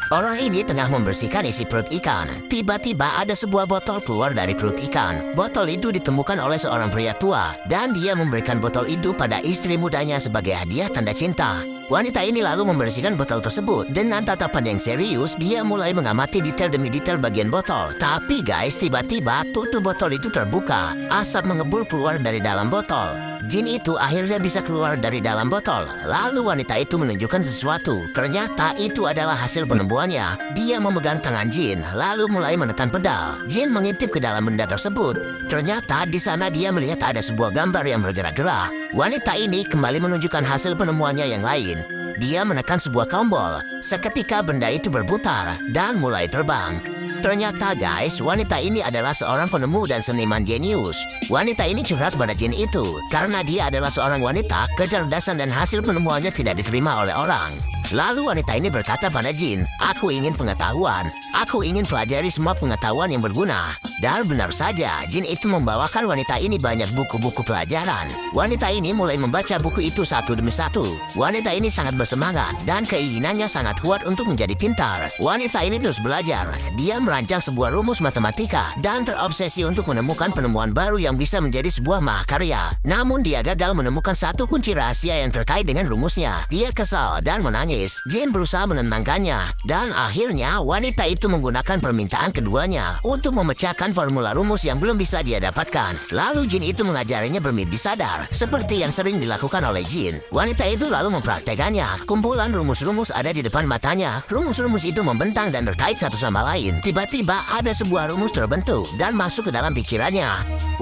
Orang ini tengah membersihkan isi perut ikan. Tiba-tiba ada sebuah botol keluar dari perut ikan. Botol itu ditemukan oleh seorang pria tua, dan dia memberikan botol itu pada istri mudanya sebagai hadiah tanda cinta. Wanita ini lalu membersihkan botol tersebut. Dengan tatapan yang serius, dia mulai mengamati detail demi detail bagian botol. Tapi guys, tiba-tiba tutup botol itu terbuka. Asap mengebul keluar dari dalam botol. Jin itu akhirnya bisa keluar dari dalam botol. Lalu wanita itu menunjukkan sesuatu. Ternyata itu adalah hasil penemuannya. Dia memegang tangan Jin, lalu mulai menekan pedal. Jin mengintip ke dalam benda tersebut. Ternyata di sana dia melihat ada sebuah gambar yang bergerak-gerak. Wanita ini kembali menunjukkan hasil penemuannya yang lain. Dia menekan sebuah tombol. Seketika benda itu berputar dan mulai terbang. Ternyata guys, wanita ini adalah seorang penemu dan seniman jenius. Wanita ini curhat pada Jin itu. Karena dia adalah seorang wanita, kecerdasan dan hasil penemuannya tidak diterima oleh orang. Lalu wanita ini berkata pada Jin, "Aku ingin pengetahuan. Aku ingin pelajari semua pengetahuan yang berguna." Dan benar saja, Jin itu membawakan wanita ini banyak buku-buku pelajaran. Wanita ini mulai membaca buku itu satu demi satu. Wanita ini sangat bersemangat dan keinginannya sangat kuat untuk menjadi pintar. Wanita ini terus belajar. Dia merancang sebuah rumus matematika dan terobsesi untuk menemukan penemuan baru yang bisa menjadi sebuah mahakarya. Namun dia gagal menemukan satu kunci rahasia yang terkait dengan rumusnya. Dia kesal dan menangis. Jin berusaha menenangkannya, dan akhirnya wanita itu menggunakan permintaan keduanya untuk memecahkan formula rumus yang belum bisa dia dapatkan. Lalu Jin itu mengajarinya bermimpi sadar, seperti yang sering dilakukan oleh Jin. Wanita itu lalu mempraktekannya. Kumpulan rumus-rumus ada di depan matanya. Rumus-rumus itu membentang dan terkait satu sama lain. Tiba-tiba ada sebuah rumus terbentuk dan masuk ke dalam pikirannya.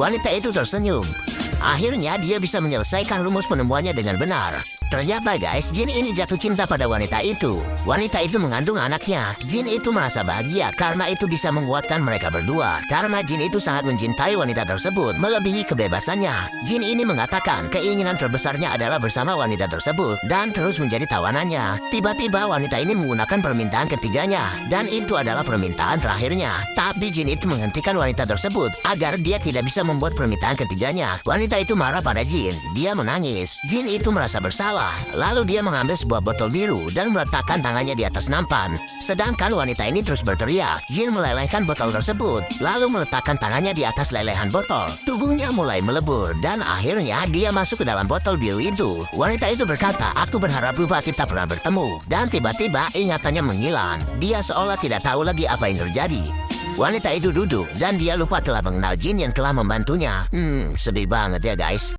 Wanita itu tersenyum. Akhirnya dia bisa menyelesaikan rumus penemuannya dengan benar. Ternyata guys, Jin ini jatuh cinta pada wanita itu. Wanita itu mengandung anaknya. Jin itu merasa bahagia karena itu bisa menguatkan mereka berdua. Karena Jin itu sangat mencintai wanita tersebut melebihi kebebasannya. Jin ini mengatakan keinginan terbesarnya adalah bersama wanita tersebut dan terus menjadi tawanannya. Tiba-tiba wanita ini menggunakan permintaan ketiganya, dan itu adalah permintaan terakhirnya. Tapi Jin itu menghentikan wanita tersebut agar dia tidak bisa membuat permintaan ketiganya. Wanita itu marah pada Jin. Dia menangis. Jin itu merasa bersalah. Lalu dia mengambil sebuah botol biru dan meletakkan tangannya di atas nampan. Sedangkan wanita ini terus berteriak. Jin melelehkan botol tersebut, lalu meletakkan tangannya di atas lelehan botol. Tubuhnya mulai melebur dan akhirnya dia masuk ke dalam botol biru itu. Wanita itu berkata, "Aku berharap lupa kita pernah bertemu." Dan tiba-tiba ingatannya menghilang. Dia seolah tidak tahu lagi apa yang terjadi. Wanita itu duduk dan dia lupa telah mengenal Jin yang telah membantunya. Sedih banget ya guys.